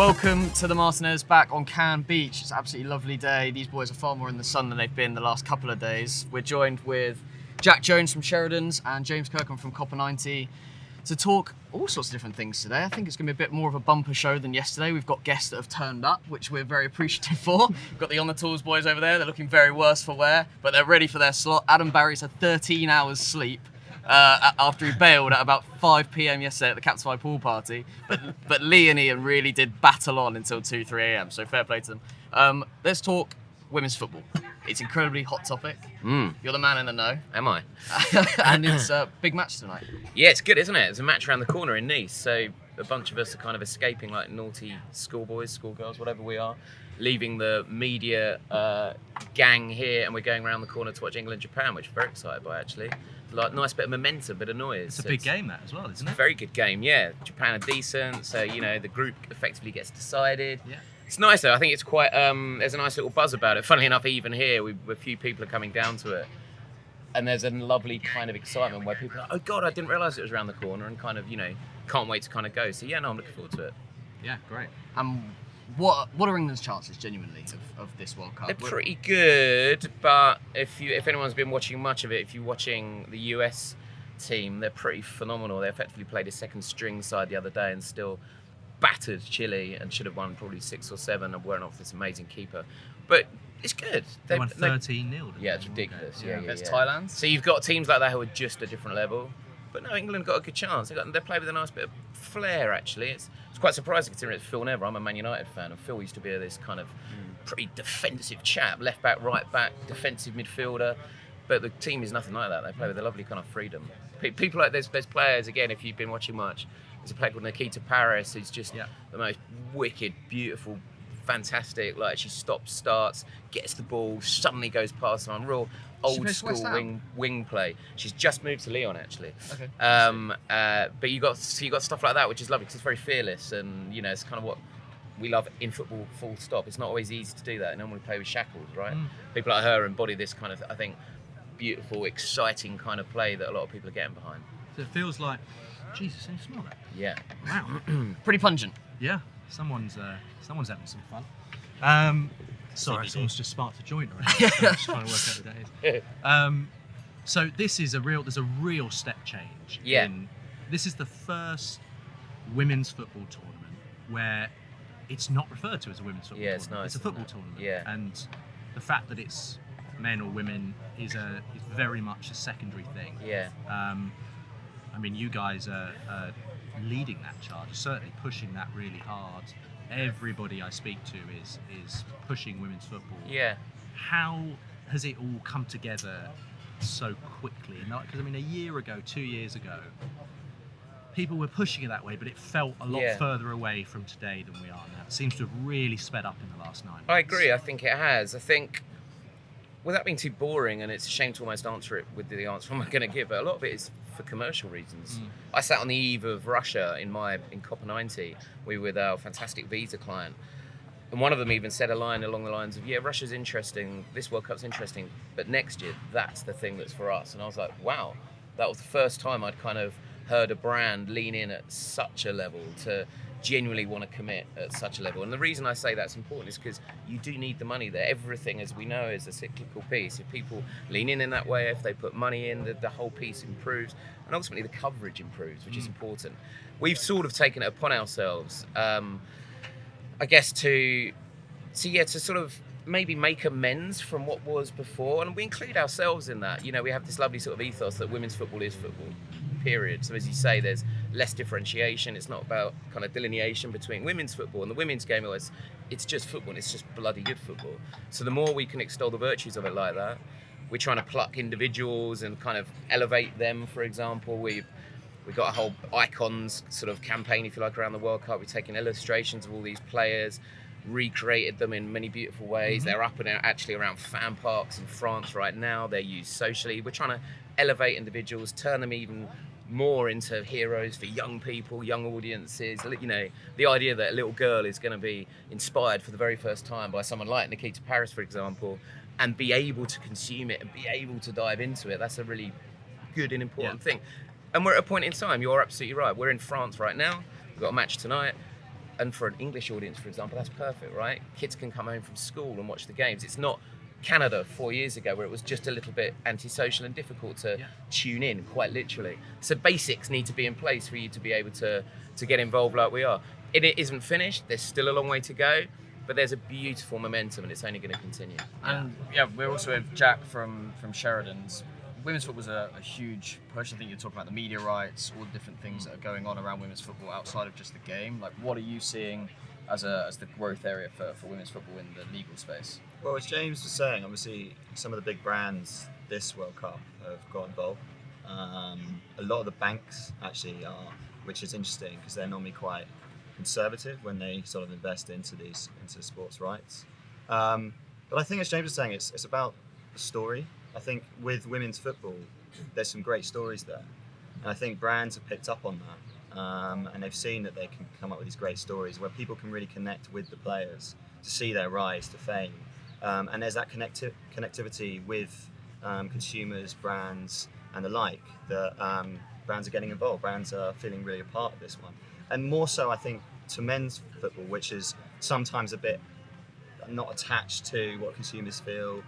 Welcome to the Martinez back on Cannes Beach. It's an absolutely lovely day. These boys are far more in the sun than they've been the last couple of days. We're joined with Jack Jones from Sheridans and James Kirkham from COPA90 to talk all sorts of different things today. I think it's going to be a bit more of a bumper show than yesterday. We've got guests that have turned up, which we're very appreciative for. We've got the On The Tools boys over there. They're looking very worse for wear, but they're ready for their slot. Adam Barry's had 13 hours sleep after he bailed at about 5 p.m. yesterday at the Captify pool party. But Lee and Ian really did battle on until 2, 3 a.m, so fair play to them. Let's talk women's football. It's an incredibly hot topic. You're the man in the know. Am I? And it's a big match tonight. Yeah, it's good, isn't it? It's a match around the corner in Nice, so a bunch of us are kind of escaping like naughty schoolboys, schoolgirls, whatever we are, leaving the media gang here, and we're going around the corner to watch England-Japan, which we're very excited by, actually. Like, nice bit of momentum, bit of noise. It's a big game, that, as well, isn't it? A very good game, yeah. Japan are decent, so, you know, the group effectively gets decided. Yeah. It's nice, though. I think it's quite, there's a nice little buzz about it. Funnily enough, even here, a few people are coming down to it. And there's a lovely kind of excitement where people are like, oh, God, I didn't realise it was around the corner, and kind of, you know, can't wait to kind of go. So, yeah, no, I'm looking forward to it. Yeah, great. What are England's chances, genuinely, of this World Cup? They're pretty good, but if anyone's been watching much of it, if you're watching the US team, they're pretty phenomenal. They effectively played a second string side the other day and still battered Chile and should have won probably 6 or 7 and weren't off this amazing keeper. But it's good. They won 13-0. Yeah, it's ridiculous. Yeah. Against Thailand. So you've got teams like that who are just a different level. But no, England got a good chance. They play with a nice bit of flair, actually. It's quite surprising considering it's Phil Neville. I'm a Man United fan, and Phil used to be this kind of pretty defensive chap, left back, right back, defensive midfielder. But the team is nothing like that. They play with a lovely kind of freedom. People like there's players, again, if you've been watching much, there's a player called Nikita Paris who's just the most wicked, beautiful, fantastic. Like, she stops, starts, gets the ball, suddenly goes past someone. Real old school wing play. She's just moved to Lyon, actually. Okay. But you got stuff like that, which is lovely because it's very fearless, and you know, it's kind of what we love in football. Full stop. It's not always easy to do that. No one would play with shackles, right? People like her embody this kind of, I think, beautiful, exciting kind of play that a lot of people are getting behind. So it feels like, Jesus, can you smell that? Yeah. Wow. Pretty pungent. Yeah. Someone's having some fun. Sorry, someone's just sparked a joint around. So I'm just trying to work out who that is. So there's a real step change. Yeah. This is the first women's football tournament where it's not referred to as a women's football tournament. It's nice. It's a football tournament. Yeah. And the fact that it's men or women is very much a secondary thing. Yeah. I mean, you guys are leading that charge, certainly pushing that really hard. Everybody I speak to is pushing women's football. Yeah. How has it all come together so quickly? Because I mean, a year ago, 2 years ago, people were pushing it that way, but it felt a lot further away from today than we are now. It seems to have really sped up in the last 9 months. I agree. I think it has. I think, without being too boring, and it's a shame to almost answer it with the answer I'm going to give, but a lot of it is for commercial reasons. I sat on the eve of Russia in COPA90. We were with our fantastic visa client, and one of them even said a line along the lines of, "Yeah, Russia's interesting. This World Cup's interesting, but next year, that's the thing that's for us." And I was like, "Wow, that was the first time I'd kind of heard a brand lean in at such a level to genuinely want to commit at such a level." And the reason I say that's important is because you do need the money there. Everything, as we know, is a cyclical piece. If people lean in that way, if they put money in, the whole piece improves, and ultimately the coverage improves, which is important. We've sort of taken it upon ourselves, I guess, to sort of maybe make amends from what was before, and we include ourselves in that. You know, we have this lovely sort of ethos that women's football is football. Period. So as you say, there's less differentiation. It's not about kind of delineation between women's football and the women's game. It's just football, and it's just bloody good football. So the more we can extol the virtues of it like that, we're trying to pluck individuals and kind of elevate them. For example, we've got a whole icons sort of campaign, if you like, around the World Cup. We've taken illustrations of all these players, recreated them in many beautiful ways. They're up and out actually around fan parks in France right now. They're used socially. We're trying to elevate individuals, turn them even more into heroes for young people, young audiences. You know, the idea that a little girl is going to be inspired for the very first time by someone like Nikita Paris, for example, and be able to consume it and be able to dive into it, that's a really good and important thing. And we're at a point in time, you're absolutely right. We're in France right now. We've got a match tonight. And for an English audience, for example, that's perfect, right? Kids can come home from school and watch the games. It's not Canada 4 years ago where it was just a little bit antisocial and difficult to tune in, quite literally. So basics need to be in place for you to be able to get involved like we are. It isn't finished. There's still a long way to go, but there's a beautiful momentum and it's only going to continue. And we're also with Jack from Sheridans. Women's football is a huge push. I think you're talking about the media rights, all the different things that are going on around women's football outside of just the game. Like, what are you seeing as the growth area for women's football in the legal space? Well, as James was saying, obviously some of the big brands this World Cup have got involved. A lot of the banks actually are, which is interesting because they're normally quite conservative when they sort of invest into sports rights. But I think, as James was saying, it's about the story. I think with women's football, there's some great stories there. And I think brands have picked up on that. And they've seen that they can come up with these great stories where people can really connect with the players to see their rise to fame. And there's that connectivity with consumers, brands, and the like, that brands are getting involved. Brands are feeling really a part of this one. And more so, I think, to men's football, which is sometimes a bit not attached to what consumers feel.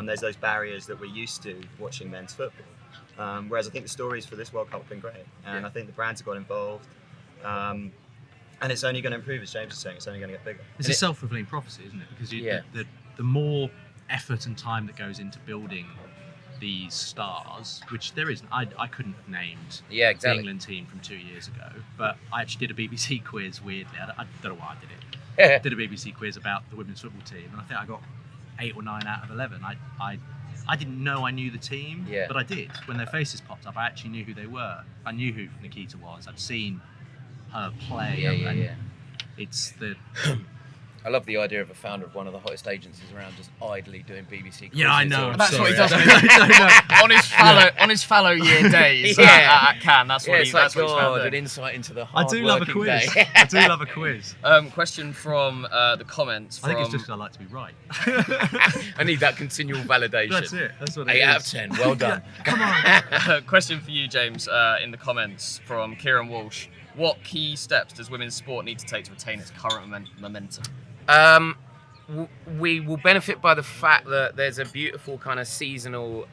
There's those barriers that we're used to watching men's football. Whereas I think the stories for this World Cup have been great. And I think the brands have got involved. And it's only going to improve, as James was saying, it's only going to get bigger. It's a self-fulfilling prophecy, isn't it? Because the more effort and time that goes into building these stars, which there isn't, I couldn't have named the England team from 2 years ago, but I actually did a BBC quiz, weirdly. I don't know why I did it. Did a BBC quiz about the women's football team, and I think I got 8 or 9 out of 11. I didn't know I knew the team, but I did. When their faces popped up, I actually knew who they were. I knew who Nikita was. I'd seen her play. It's the... I love the idea of a founder of one of the hottest agencies around just idly doing BBC quizzes. Yeah, I know. That's what he does on his fallow year days at Cannes. That's what he's found. An insight into the hard I do love a quiz. I do love a quiz. Question from the comments. I think it's just because I like to be right. I need that continual validation. That's it. That's what it 8 is. out of 10. Well done. Come on. Question for you, James, in the comments from Kieran Walsh. What key steps does women's sport need to take to retain its current momentum? We will benefit by the fact that there's a beautiful kind of seasonal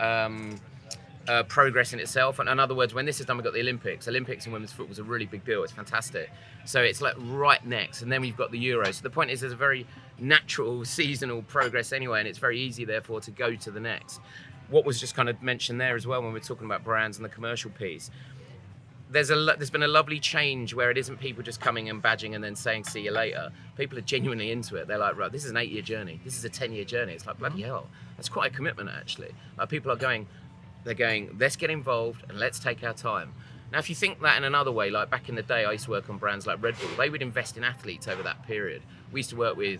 progress in itself. And in other words, when this is done, we've got the Olympics. Olympics in women's football is a really big deal. It's fantastic. So it's like right next. And then we've got the Euros. So the point is there's a very natural seasonal progress anyway, and it's very easy, therefore, to go to the next. What was just kind of mentioned there as well when we're talking about brands and the commercial piece, there's been a lovely change where it isn't people just coming and badging and then saying see you later. People are genuinely into it. They're like, right, this is an 8-year journey. This is a 10-year journey. It's like, bloody hell. That's quite a commitment, actually. Like, people are going, let's get involved and let's take our time. Now, if you think that in another way, like back in the day, I used to work on brands like Red Bull. They would invest in athletes over that period. We used to work with,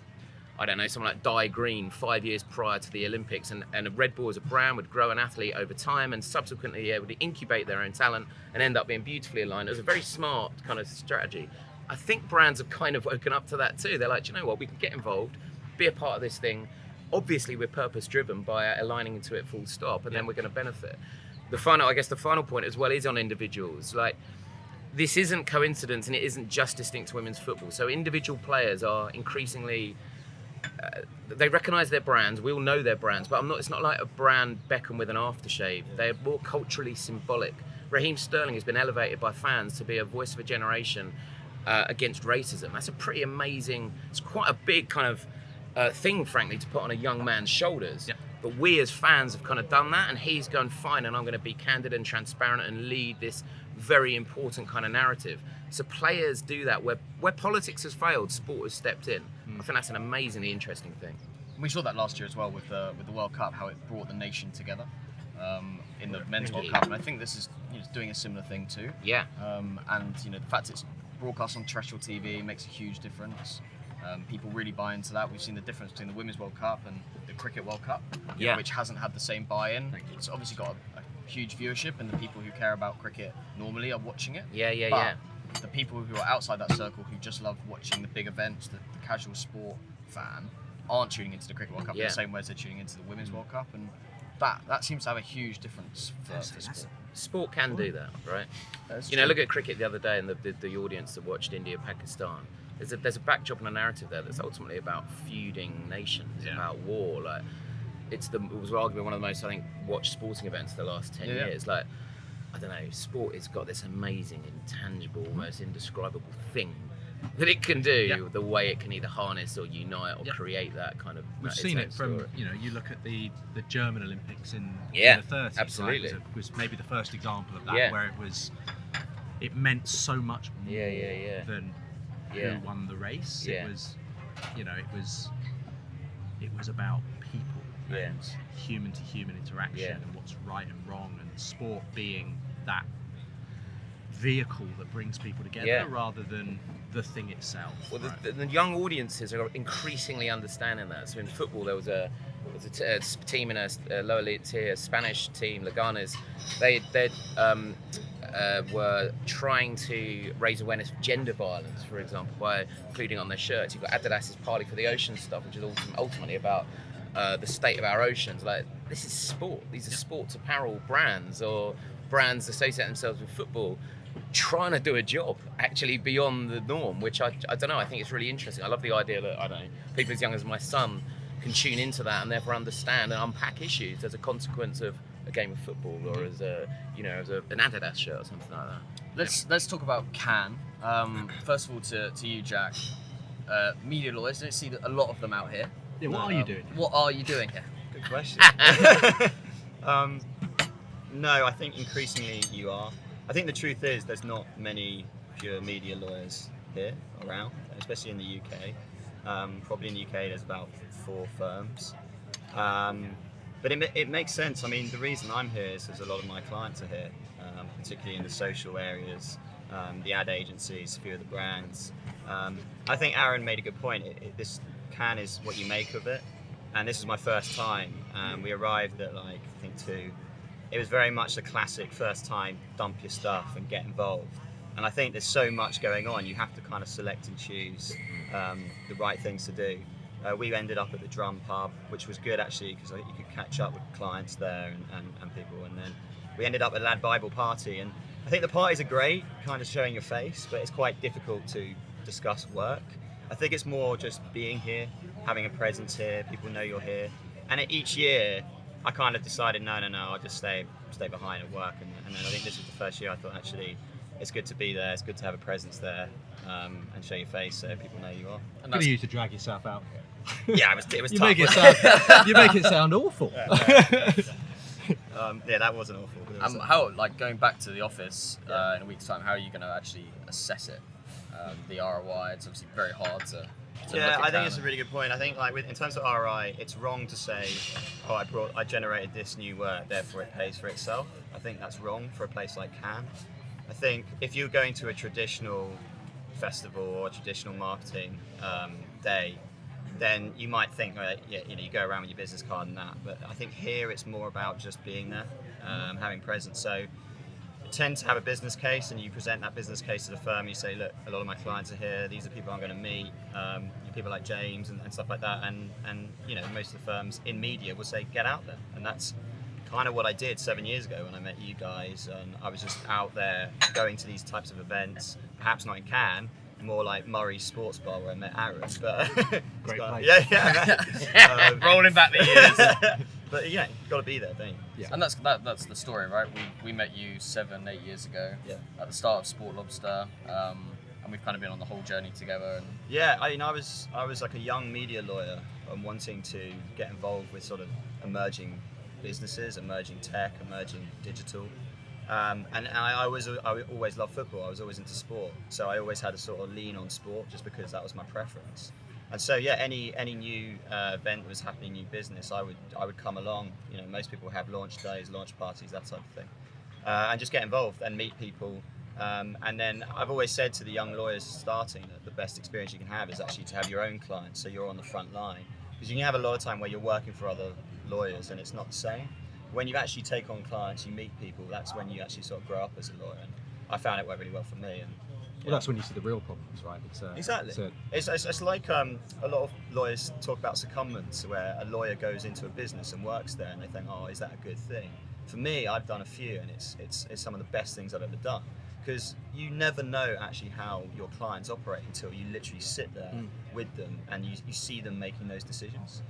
I don't know, someone like Di Green 5 years prior to the Olympics, and Red Bull as a brand would grow an athlete over time and subsequently able to incubate their own talent and end up being beautifully aligned. It was a very smart kind of strategy. I think brands have kind of woken up to that too. They're like, do you know what, we can get involved, be a part of this thing. Obviously, we're purpose driven by aligning into it full stop, and then we're going to benefit. The final point as well is on individuals. Like, this isn't coincidence, and it isn't just distinct to women's football. So individual players are increasingly they recognise their brands. We all know their brands, but it's not like a brand Beckham with an aftershave. They're more culturally symbolic. Raheem Sterling has been elevated by fans to be a voice of a generation against racism. That's a pretty amazing, it's quite a big kind of thing, frankly, to put on a young man's shoulders. Yep. But we as fans have kind of done that, and he's gone, fine, and I'm going to be candid and transparent and lead this very important kind of narrative. So players do that. Where politics has failed, sport has stepped in. I think that's an amazingly interesting thing. We saw that last year as well with the World Cup, how it brought the nation together in the men's World Cup, and I think this is doing a similar thing too. Yeah. And the fact it's broadcast on terrestrial TV makes a huge difference. People really buy into that. We've seen the difference between the Women's World Cup and the Cricket World Cup, which hasn't had the same buy-in. It's obviously got a huge viewership, and the people who care about cricket normally are watching it. But the people who are outside that circle, who just love watching the big events, the casual sport fan, aren't tuning into the Cricket World Cup in the same way as they're tuning into the Women's World Cup, and that seems to have a huge difference for sport. Sport can do that, right? Look at cricket the other day, and the audience that watched India-Pakistan. there's a backdrop and a narrative there that's ultimately about feuding nations, about war. Like it was arguably one of the most, I think, watched sporting events of the last 10 years. Like, I don't know, sport has got this amazing, intangible, almost indescribable thing that it can do, the way it can either harness or unite or create that kind of... We've seen it from, you look at the German Olympics in the 30s. Absolutely. Right? It was maybe the first example of that, where it meant so much more than who won the race. It was, it was about people and human to human interaction and what's right and wrong, and sport being that vehicle that brings people together rather than the thing itself. Well, the young audiences are increasingly understanding that. So in football, there was a team in a lower tier Spanish team, Lionesses. They were trying to raise awareness of gender violence, for example, by including on their shirts. You've got Adidas's Parley for the Ocean stuff, which is ultimately about the state of our oceans. Like, this is sport. These are sports apparel brands or brands associate themselves with football, trying to do a job actually beyond the norm, which I don't know, I think it's really interesting. I love the idea that, I don't know, people as young as my son can tune into that and therefore understand and unpack issues as a consequence of a game of football, or as an Adidas shirt or something like that. Let's talk about Cannes. First of all, to you, Jack. Media lawyers, don't see a lot of them out here. Yeah, what are you doing? What are you doing here? Good question. No, I think increasingly you are. I think the truth is there's not many pure media lawyers here around, especially in the UK. Probably in the UK there's about 4 firms. But it makes sense. I mean, the reason I'm here is because a lot of my clients are here, particularly in the social areas, the ad agencies, a few of the brands. I think Aaron made a good point. This Cannes is what you make of it. And this is my first time. We arrived at I think 2. It was very much a classic first time, dump your stuff and get involved. And I think there's so much going on, you have to kind of select and choose the right things to do. We ended up at the Drum Pub, which was good actually, because you could catch up with clients there and people. And then we ended up at Lad Bible Party. And I think the parties are great, kind of showing your face, but it's quite difficult to discuss work. I think it's more just being here, having a presence here, people know you're here. And each year, I kind of decided, no, I'll just stay behind at work. And then I think this was the first year I thought, actually, it's good to be there, it's good to have a presence there, and show your face so people know you are. And good of you to drag yourself out here. Yeah, it was you tough. You make it sound awful. Yeah, that wasn't awful. But it was, How, going back to the office in a week's time, how are you going to actually assess it? The ROI, it's obviously very hard to yeah, I think it's a really good point. I think in terms of ROI, it's wrong to say, oh, I generated this new work, therefore it pays for itself. I think that's wrong for a place like Cannes. I think if you're going to a traditional festival or a traditional marketing day, then you might think, you go around with your business card and that. But I think here it's more about just being there, having presence. So tend to have a business case, and you present that business case to the firm. You say, look, a lot of my clients are here, these are people I'm going to meet, people like James and stuff like that, and most of the firms in media will say, get out there. And that's kind of what I did 7 years ago when I met you guys, and I was just out there going to these types of events, perhaps not in Cannes, more like Murray's Sports Bar where I met Aaron. But great place. Yeah. Rolling back the years. But yeah, you've got to be there, don't you? Yeah. And that's the story, right? We met you 7-8 years ago at the start of Sport Lobster, and we've kind of been on the whole journey together. And yeah, I was like a young media lawyer and wanting to get involved with sort of emerging businesses, emerging tech, emerging digital. And I always loved football. I was always into sport, so I always had a sort of lean on sport just because that was my preference. And so yeah, any new event that was happening, new business, I would come along. Most people have launch days, launch parties, that type of thing, and just get involved and meet people. And then I've always said to the young lawyers starting that the best experience you can have is actually to have your own clients, so you're on the front line, because you can have a lot of time where you're working for other lawyers and it's not the same. When you actually take on clients, you meet people, that's when you actually sort of grow up as a lawyer. And I found it worked really well for me. And well, that's when you see the real problems, right? Exactly. It's like a lot of lawyers talk about secondments, where a lawyer goes into a business and works there and they think, oh, is that a good thing? For me, I've done a few, and it's some of the best things I've ever done. because you never know actually how your clients operate until you literally sit there with them and you see them making those decisions.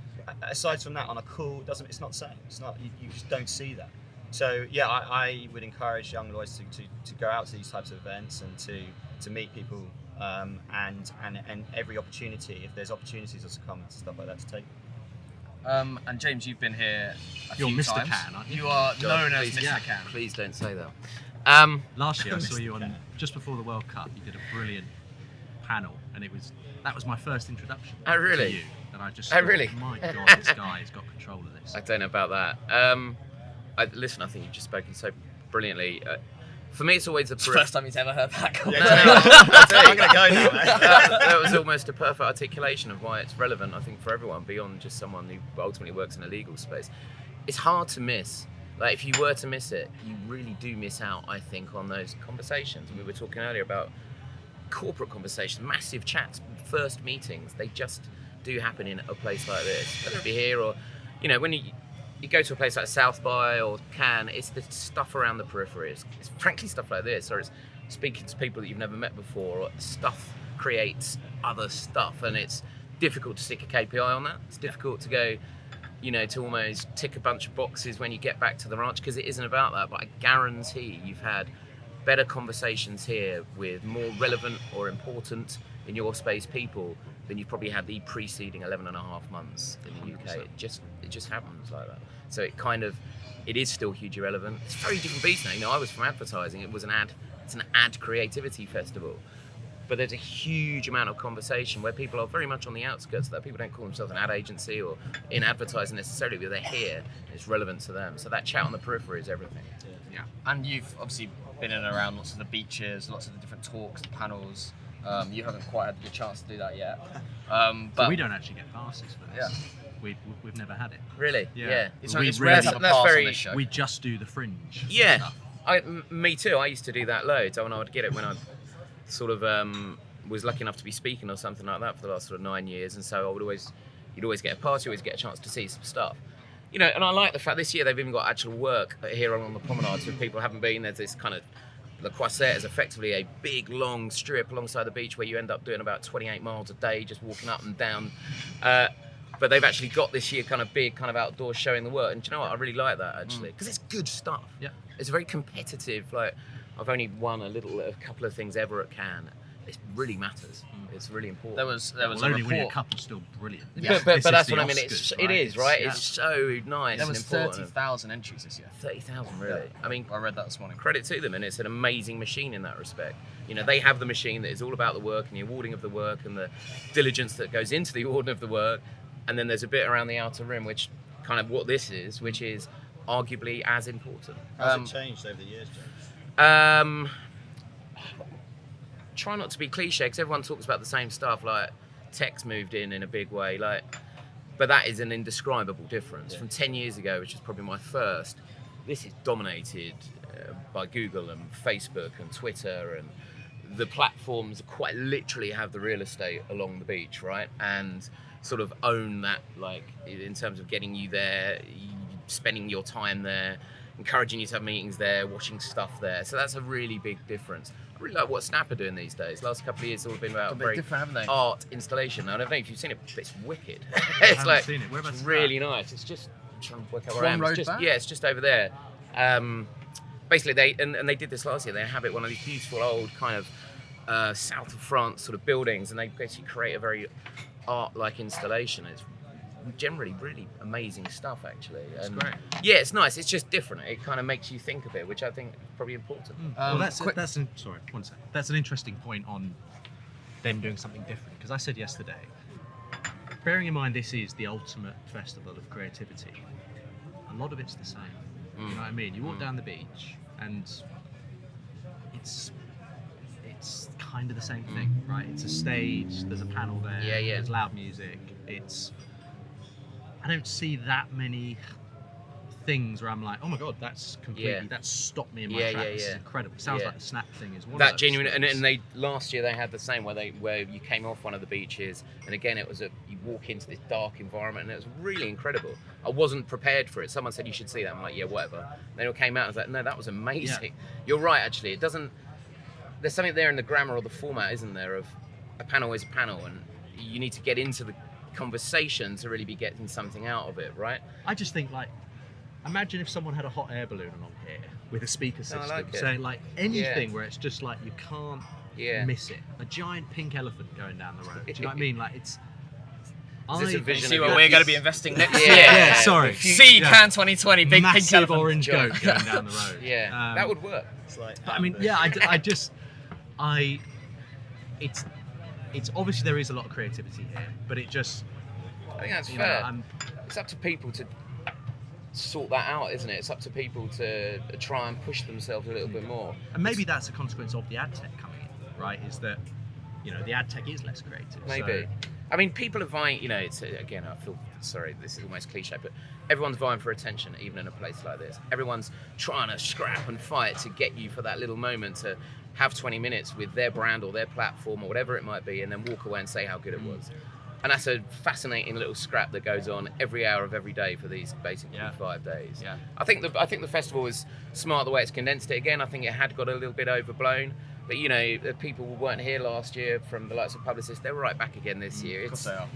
Aside from that, on a call, it's not the same. It's not, you just don't see that. So yeah, I would encourage young lawyers to go out to these types of events and to meet people, and every opportunity, if there's opportunities to come and stuff like that, to take. And James, you've been here a You're few Mr. times. Can, aren't you? You are known as please, Mr. Can. Please don't say that. Last year I saw you on just before the World Cup. You did a brilliant panel, and that was my first introduction Oh, really? to you. And I just Oh, really? my God, this guy has got control of this. I don't know about that. Listen, I think you've just spoken so brilliantly. For me, it's always the It's the first time he's ever heard that. Yeah, No, I'm gonna go now, mate. that was almost a perfect articulation of why it's relevant, I think, for everyone beyond just someone who ultimately works in a legal space. It's hard to miss. Like, if you were to miss it, you really do miss out, I think, on those conversations. And we were talking earlier about corporate conversations, massive chats, first meetings. They just do happen in a place like this, whether it be here or, when you go to a place like South by or Cannes, it's the stuff around the periphery. It's frankly stuff like this, or it's speaking to people that you've never met before, or stuff creates other stuff, and it's difficult to stick a KPI on that. It's difficult to go, to almost tick a bunch of boxes when you get back to the ranch, because it isn't about that. But I guarantee you've had better conversations here with more relevant or important in your space people than you've probably had the preceding 11 and a half months in the UK. 100%. It just happens like that. So it is still hugely relevant. It's a very different beast now. I was from advertising. It's an ad creativity festival. But there's a huge amount of conversation where people are very much on the outskirts of that. People don't call themselves an ad agency or in advertising necessarily, but they're here. It's relevant to them. So that chat on the periphery is everything. Yeah. And you've obviously been in and around lots of the beaches, lots of the different talks, the panels. You haven't quite had the chance to do that yet. But we don't actually get passes for this. Yeah. We've never had it. Really? Yeah. It's We rare really- to have a that's pass very- on this show. We just do the fringe. Yeah. stuff. Me too. I used to do that loads. And I would get it when I sort of was lucky enough to be speaking or something like that for the last sort of 9 years. And so you'd always get a pass, you always get a chance to see some stuff. And I like the fact this year they've even got actual work here along the promenade. So if people haven't been, there's this kind of, La Croisette is effectively a big, long strip alongside the beach where you end up doing about 28 miles a day, just walking up and down. But they've actually got this year kind of big, kind of outdoor showing the work. And do you know what? I really like that, actually, because it's good stuff. Yeah. It's very competitive. Like, I've only won a couple of things ever at Cannes. It really matters. It's really important. There was Well, a only winning a report. couple's still brilliant. Yeah. But This that's is what I the mean. Oscars, It is, right? Yeah. It's so nice There and was important. 30,000 entries this year. 30,000, really. Yeah. I mean, I read that this morning. credit to them, and it's an amazing machine in that respect. They have the machine that is all about the work and the awarding of the work and the diligence that goes into the awarding of the work, and then there's a bit around the outer rim, which kind of what this is, which is arguably as important. How's it changed over the years, James? Try not to be cliche, because everyone talks about the same stuff, like tech's moved in a big way, but that is an indescribable difference. Yeah. From 10 years ago, which is probably my first, this is dominated by Google and Facebook and Twitter, and the platforms quite literally have the real estate along the beach, right? And sort of own that, in terms of getting you there, spending your time there, encouraging you to have meetings there, watching stuff there. So that's a really big difference. I really like what Snap are doing these days. Last couple of years, it's all been about It's a bit very different, haven't they? art installation. I don't know if you've seen it, but it's wicked. I It's haven't seen it. Whereabouts it's is really nice. It's just, I'm trying to work out where I Swan am. Road It's just, back? yeah, it's just over there. Basically, they did this last year. They inhabit one of these beautiful old kind of south of France sort of buildings, and they basically create a very art-like installation. It's generally really amazing stuff, actually. It's And great. yeah, it's nice. It's just different. It kind of makes you think a bit, which I think is probably important. Well, Quick- that's an interesting point on them doing something different, because I said yesterday, bearing in mind this is the ultimate festival of creativity, a lot of it's the same. You know what I mean? You walk down the beach and it's kind of the same thing, right? It's a stage, there's a panel there, Yeah. there's loud music. I don't see that many things where I'm like, oh my god, that's completely, Yeah. that stopped me in my Yeah, tracks. yeah, This is yeah. incredible. It sounds Yeah. like the Snap thing is one That of those genuine, things. and they last year they had the same where you came off one of the beaches, and again it was you walk into this dark environment, and it was really incredible. I wasn't prepared for it. Someone said you should see that. I'm like, yeah, whatever. Then it came out, and I was like, no, that was amazing. You're right, actually. It doesn't. there's something there in the grammar or the format, isn't there, of a panel is a panel, and you need to get into the conversation to really be getting something out of it, right? I just think, like, imagine if someone had a hot air balloon along here with a speaker system, saying like anything where it's just like you can't miss it. A giant pink elephant going down the road. Do you know what I mean? Like it's. See where we're going to be investing next year. Yeah, sorry. See Can 2020, big massive pink elephant. orange goat going down the road. Yeah, that would work. It's like, But I mean, it's obviously there is a lot of creativity here, but it just. I think that's fair. It's up to people to sort that out, isn't it? It's up to people to try and push themselves a little bit more. And maybe that's a consequence of the ad tech coming in, right? Is that, the ad tech is less creative. Maybe. So. I mean, people are vying, it's, again, I feel, sorry, this is almost cliche, but everyone's vying for attention, even in a place like this. Everyone's trying to scrap and fight to get you for that little moment to have 20 minutes with their brand or their platform or whatever it might be, and then walk away and say how good it was. And that's a fascinating little scrap that goes on every hour of every day for these basically 5 days. Yeah. I think the festival was smart the way it's condensed it again. I think it had got a little bit overblown. But the people who weren't here last year from the likes of Publicists, they're right back again this year.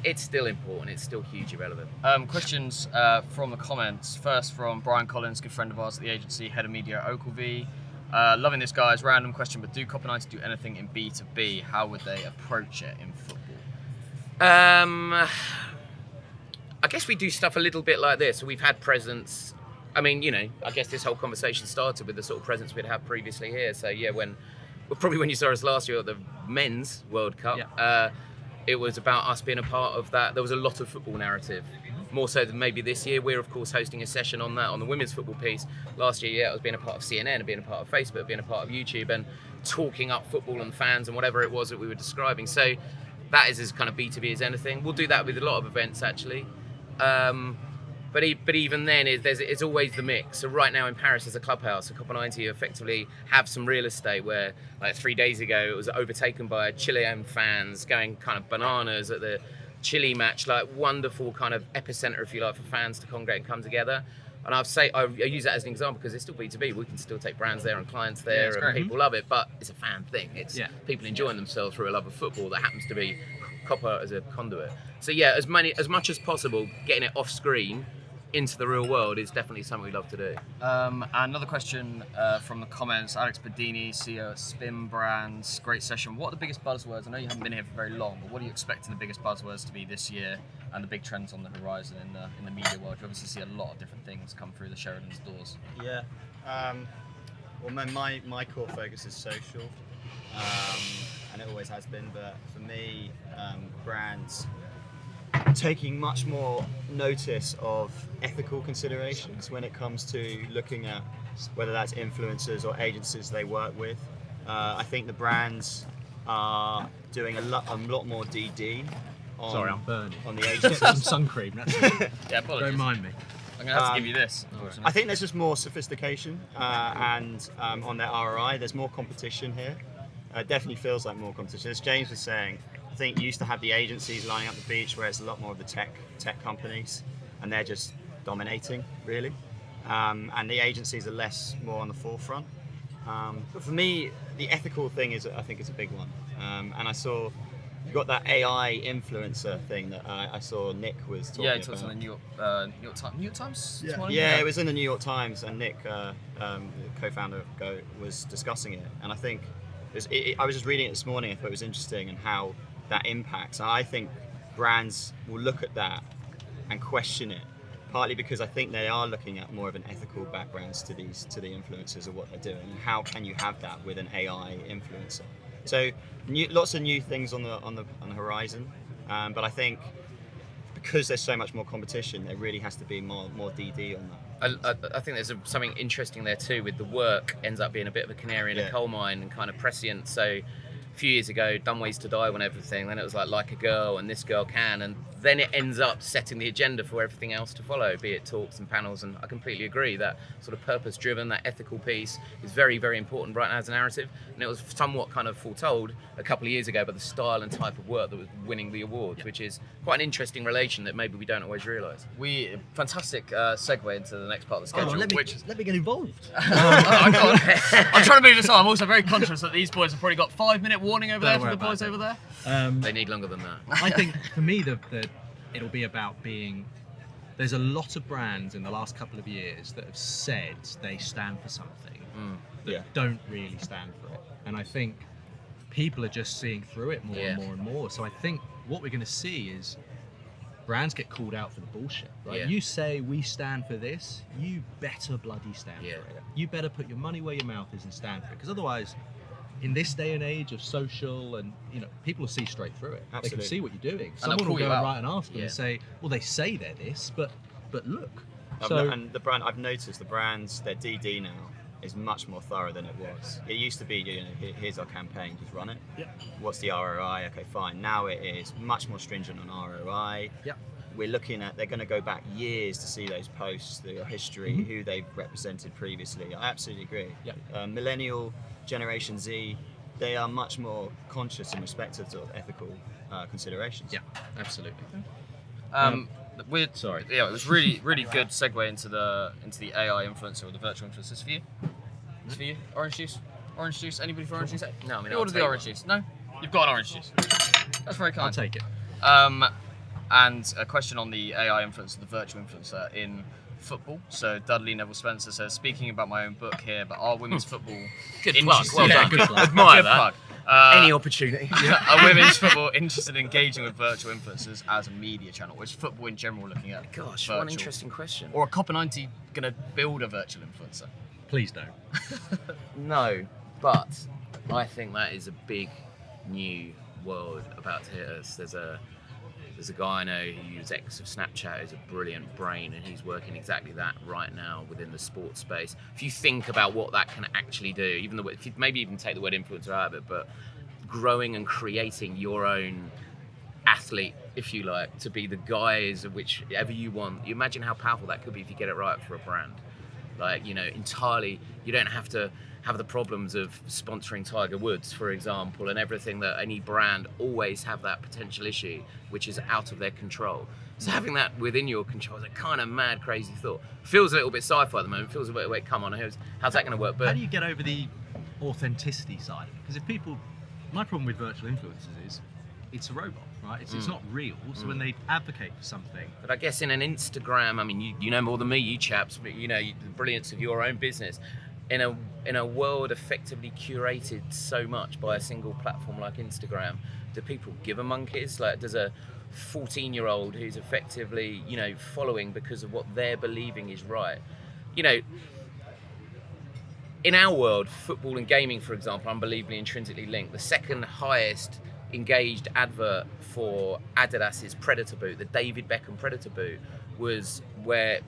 It's still important. It's still hugely relevant. Questions from the comments. First from Brian Collins, good friend of ours at the agency, head of media at Ogilvy. Loving this, guys. Random question, but do COPA90 do anything in B2B? How would they approach it in football? I guess we do stuff a little bit like this. We've had presence. I mean, I guess this whole conversation started with the sort of presence we'd had previously here. So yeah, probably when you saw us last year at the Men's World Cup, it was about us being a part of that. There was a lot of football narrative, more so than maybe this year. We're of course hosting a session on that, on the women's football piece. Last year, it was being a part of CNN, and being a part of Facebook, being a part of YouTube, and talking up football and fans and whatever it was that we were describing. So that is as kind of B2B as anything. We'll do that with a lot of events actually. But even then, it's always the mix. So right now in Paris, there's a clubhouse. So COPA90 effectively have some real estate where, like 3 days ago, it was overtaken by Chilean fans going kind of bananas at the Chile match. Like wonderful kind of epicenter, if you like, for fans to congregate and come together. And I use that as an example because it's still B2B. We can still take brands there and clients there, and people love it. But it's a fan thing. It's people enjoying themselves through a love of football that happens to be COPA as a conduit. So yeah, as much as possible, getting it off screen into the real world is definitely something we love to do. Another question from the comments, Alex Bedini, CEO at Spin Brands. Great session. What are the biggest buzzwords? I know you haven't been here for very long, but what are you expecting the biggest buzzwords to be this year and the big trends on the horizon in the media world? You obviously see a lot of different things come through the Sheridans doors. Yeah. Well, my core focus is social, and it always has been, but for me, brands taking much more notice of ethical considerations when it comes to looking at whether that's influencers or agencies they work with. I think the brands are doing a lot more DD on, sorry, I'm burning. On the agencies. Some sun cream, that's it. Yeah, apologies. Don't mind me. I'm going to have to give you this. I think there's just more sophistication and on their ROI, there's more competition here. It definitely feels like more competition. As James was saying, I think you used to have the agencies lining up the beach where it's a lot more of the tech companies and they're just dominating really. And the agencies are more on the forefront. But for me, the ethical thing I think is a big one. And I saw you got that AI influencer thing that I saw Nick was talking about. Yeah, he talked in the New York Times this morning? Yeah, it was in the New York Times, and Nick, the co-founder of Goat, was discussing it. And I think I was just reading it this morning. I thought it was interesting and how that impacts. And I think brands will look at that and question it, partly because I think they are looking at more of an ethical backgrounds to the influencers of what they're doing. And how can you have that with an AI influencer? So lots of new things on the horizon, but I think because there's so much more competition, there really has to be more DD on that. I think there's something interesting there too, with the work ends up being a bit of a canary in a coal mine and kind of prescient. So a few years ago, Dumb Ways to Die won everything, then it was like a Girl and This Girl Can, and then it ends up setting the agenda for everything else to follow, be it talks and panels. And I completely agree that sort of purpose-driven, that ethical piece is very, very important right now as a narrative. And it was somewhat kind of foretold a couple of years ago by the style and type of work that was winning the awards, which is quite an interesting relation that maybe we don't always realise. Fantastic segue into the next part of the schedule. Let me get involved. I'm trying to move this on. I'm also very conscious that these boys have probably got 5-minute warning over there for the boys over there. They need longer than that. I think for me, it'll be about being. There's a lot of brands in the last couple of years that have said they stand for something that don't really stand for it, and I think people are just seeing through it more and more and more. So I think what we're going to see is brands get called out for the bullshit. Right? Yeah. You say we stand for this, you better bloody stand for it. You better put your money where your mouth is and stand for it, because otherwise, in this day and age of social and people will see straight through it. Absolutely. They can see what you're doing. And Someone will they'll go call you and out. write an article and say, well, they say they're this, but look. And the brand, I've noticed the brands, their DD now is much more thorough than it was. It used to be, here's our campaign, just run it. Yep. What's the ROI? Okay, fine. Now it is much more stringent on ROI. Yep. We're looking at, they're going to go back years to see those posts, their history, who they've represented previously. I absolutely agree. Yep. Millennial, Generation Z, they are much more conscious in respect of sort of ethical considerations. Yeah, absolutely. Sorry. Yeah, it was really, really good segue into the AI influencer or the virtual influencers. For you? It's for you? Orange juice? Orange juice? Anybody for orange juice? No, I mean, You ordered the orange juice. No? You've got an orange juice. That's very kind. I'll take it. And a question on the AI influencer, the virtual influencer in football. So Dudley Neville Spencer says, speaking about my own book here, but are women's football Good plug. interested? Well Yeah, done. good plug. Admire Good that. plug. Any opportunity. Are women's football interested in engaging with virtual influencers as a media channel? Or is football in general looking at Gosh, virtual? what an interesting question. Or are COPA90 going to build a virtual influencer? Please don't. No, but I think that is a big new world about to hit us. There's a guy I know who's ex of Snapchat, who's a brilliant brain, and he's working exactly that right now within the sports space. If you think about what that can actually do, even though if you maybe even take the word influencer out of it, but growing and creating your own athlete, if you like, to be the guys of whichever you want. You imagine how powerful that could be if you get it right for a brand. Like, entirely, you don't have to have the problems of sponsoring Tiger Woods, for example, and everything that any brand always have that potential issue, which is out of their control. So having that within your control is a kind of mad, crazy thought. Feels a little bit sci-fi at the moment. Feels a bit, wait, come on, how's that going to work? But how do you get over the authenticity side of it? Because my problem with virtual influencers is it's a robot, right? It's not real. So when they advocate for something, But I guess in an Instagram, I mean, you know more than me, you chaps, but the brilliance of your own business. In a world effectively curated so much by a single platform like Instagram, do people give a monkeys? Like, does a 14-year-old who's effectively, following because of what they're believing is right? In our world, football and gaming, for example, are unbelievably intrinsically linked. The second highest engaged advert for Adidas's Predator boot, the David Beckham Predator boot, was where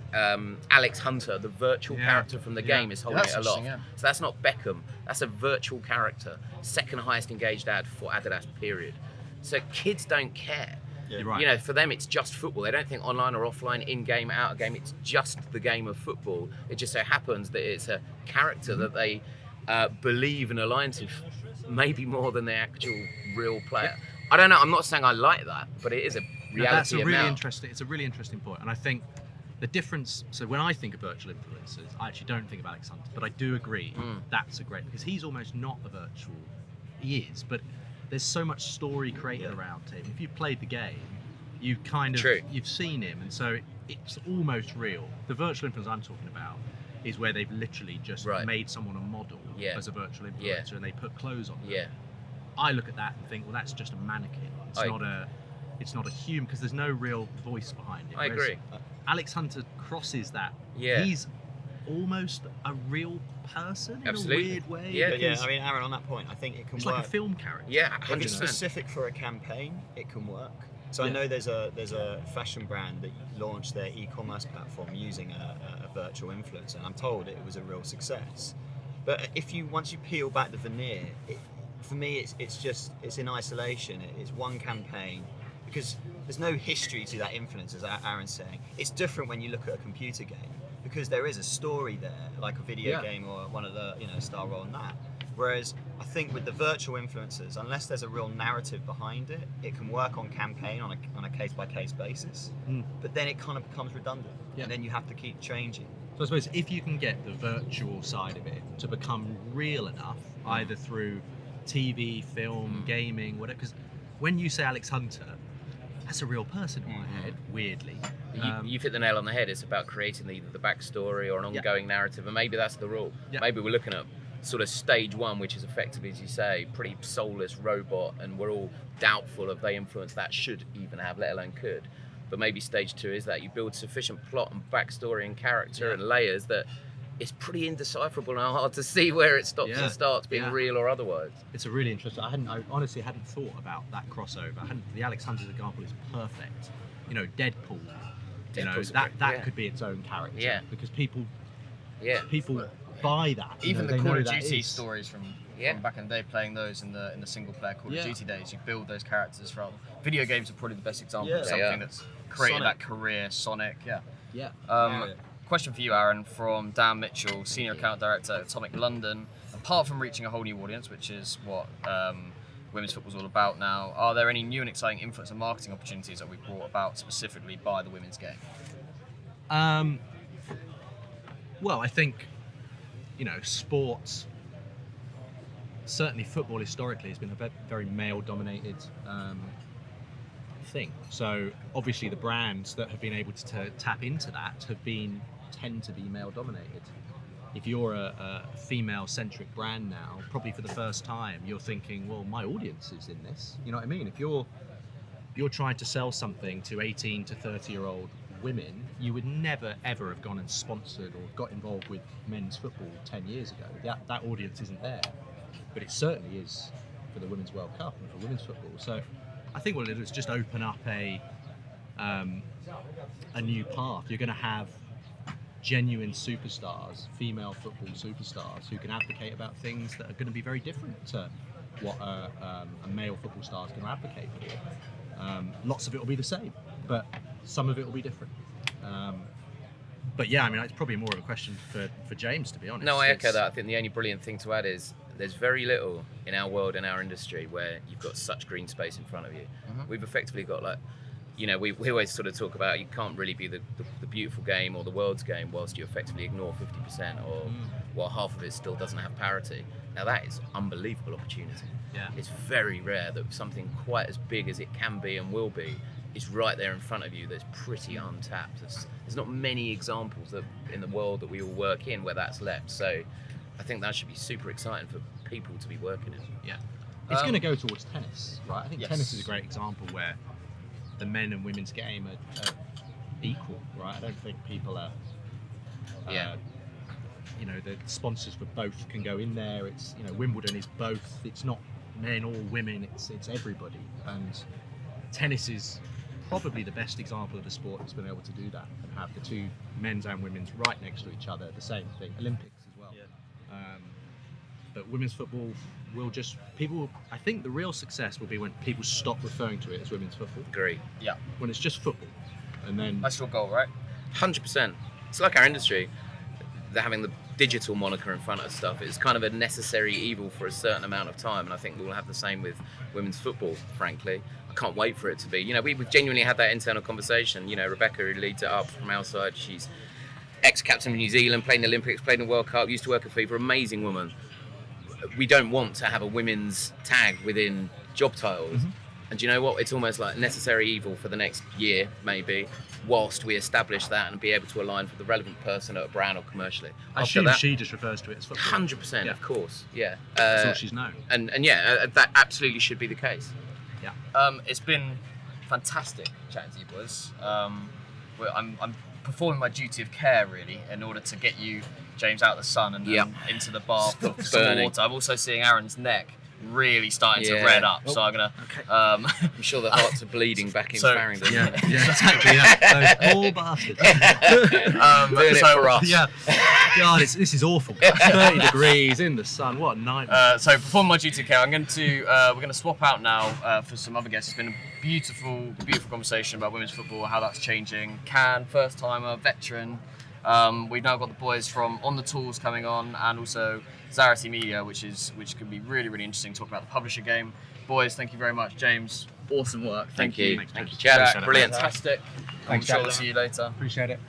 Alex Hunter, the virtual character from the game, is holding it aloft. Yeah. So that's not Beckham, that's a virtual character. Second highest engaged ad for Adidas, period. So kids don't care. you're right. For them it's just football. They don't think online or offline, in-game, out-of-game. It's just the game of football. It just so happens that it's a character that they believe and align to, maybe more than the actual real player. I don't know, I'm not saying I like that, but it is a reality. That's a really now. interesting. It's a really interesting point, and I think the difference. So when I think of virtual influencers, I actually don't think of Alex Hunter, but I do agree that's a great, because he's almost not a virtual. He is, but there's so much story created around him. If you've played the game, you kind of you've seen him, and so it's almost real. The virtual influencer I'm talking about is where they've literally just made someone a model as a virtual influencer, and they put clothes on them. Yeah. I look at that and think, well, that's just a mannequin. It's not a human, because there's no real voice behind it. I agree. Alex Hunter crosses that. Yeah. He's almost a real person in Absolutely. a weird way. Yeah. But yeah, because I mean, Aaron, on that point, I think it can it's work. like a film character. Yeah, If it's 100%. specific for a campaign, it can work. So I know there's a fashion brand that launched their e-commerce platform using a virtual influencer, and I'm told it was a real success. But once you peel back the veneer, for me it's in isolation. It's one campaign, because there's no history to that influence, as Aaron's saying. It's different when you look at a computer game because there is a story there, like a video game or one of the star role in that. Whereas I think with the virtual influencers, unless there's a real narrative behind it, it can work on campaign on a case-by-case basis. But then it kind of becomes redundant, and then you have to keep changing. So I suppose if you can get the virtual side of it to become real enough, either through TV, film, gaming, whatever, because when you say Alex Hunter, that's a real person in my head, weirdly. You've hit the nail on the head. It's about creating either the backstory or an ongoing narrative, and maybe that's the rule. Maybe we're looking at sort of stage one, which is effectively, as you say, pretty soulless robot, and we're all doubtful of the influence that should even have, let alone could. But maybe stage two is that you build sufficient plot and backstory and character and layers that it's pretty indecipherable and hard to see where it stops and starts being real or otherwise. It's a really interesting. I honestly hadn't thought about that crossover. The Alex Hunter example is perfect. Deadpool. That could be its own character. Yeah. Because people buy that. Even the Call of Duty stories from back in the day, playing those in the single player Call of Duty days, you build those characters from. Video games are probably the best example of something that's created that career. Sonic. Question for you, Aaron, from Dan Mitchell, Senior Account Director at Atomic London. Apart from reaching a whole new audience, which is what women's football is all about now, are there any new and exciting influence and marketing opportunities that we've brought about specifically by the women's game? Well, I think, sports, certainly football historically has been a very male-dominated thing. So obviously the brands that have been able to tap into that tend to be male-dominated. If you're a female-centric brand now, probably for the first time, you're thinking, well, my audience is in this. You know what I mean? If you're trying to sell something to 18 to 30-year-old women, you would never, ever have gone and sponsored or got involved with men's football 10 years ago. That audience isn't there. But it certainly is for the Women's World Cup and for women's football. So I think what it'll do is just open up a new path. You're going to have genuine superstars, female football superstars, who can advocate about things that are going to be very different to what a male football star is going to advocate for. Lots of it will be the same, but some of it will be different. But yeah, I mean, it's probably more of a question for James, to be honest. No, I echo that. I think the only brilliant thing to add is there's very little in our world, in our industry, where you've got such green space in front of you. We've effectively got we always sort of talk about you can't really be the beautiful game or the world's game whilst you effectively ignore 50% or half of it still doesn't have parity. Now that is unbelievable opportunity. Yeah. It's very rare that something quite as big as it can be and will be is right there in front of you that's pretty untapped. There's not many examples in the world that we all work in where that's left. So I think that should be super exciting for people to be working in. Yeah. It's going to go towards tennis, right? I think tennis is a great example where the men and women's game are equal, right? I don't think people are, the sponsors for both can go in there. It's, Wimbledon is both. It's not men or women, it's everybody. And tennis is probably the best example of a sport that's been able to do that and have the two men's and women's right next to each other, the same thing. Olympics as well. But women's football I think the real success will be when people stop referring to it as women's football. Agree. Yeah. When it's just football. And then That's your goal, right? 100%. It's like our industry. They're having the digital moniker in front of stuff. It's kind of a necessary evil for a certain amount of time, and I think we'll have the same with women's football, frankly. I can't wait for it to be. We've genuinely had that internal conversation. Rebecca, who leads it up from our side, she's ex-captain of New Zealand, played in the Olympics, played in the World Cup, used to work at FIFA, amazing woman. We don't want to have a women's tag within job titles. And do you know what? It's almost like necessary evil for the next year, maybe, whilst we establish that and be able to align for the relevant person at a brand or commercially. I assume she just refers to it as football. 100%, of course, yeah. That's all she's known. And that absolutely should be the case. Yeah. It's been fantastic chatting to you boys. I'm performing my duty of care, really, in order to get you, James, out of the sun and into the bath for some water. I'm also seeing Aaron's neck really starting to Yeah. red up. So I'm gonna. I'm sure the hearts are bleeding back in So- Farringdon. Yeah, exactly. Yeah. Those poor bastards. Doing it for us. Yeah. God, this is awful. 30 degrees in the sun. What a nightmare. So before my duty care, we're going to swap out now for some other guests. It's been a beautiful conversation about women's football, how that's changing. Can, first timer, veteran. We've now got the boys from On the Tools coming on, and also Zarity Media, which could be really, really interesting. Talk about the publisher game. Boys, thank you very much. James, awesome work. Thank you. Thanks, Thank you, James. Chad. Brilliant. Fantastic. Thanks, I'm sure Jack. we'll see you later. Appreciate it.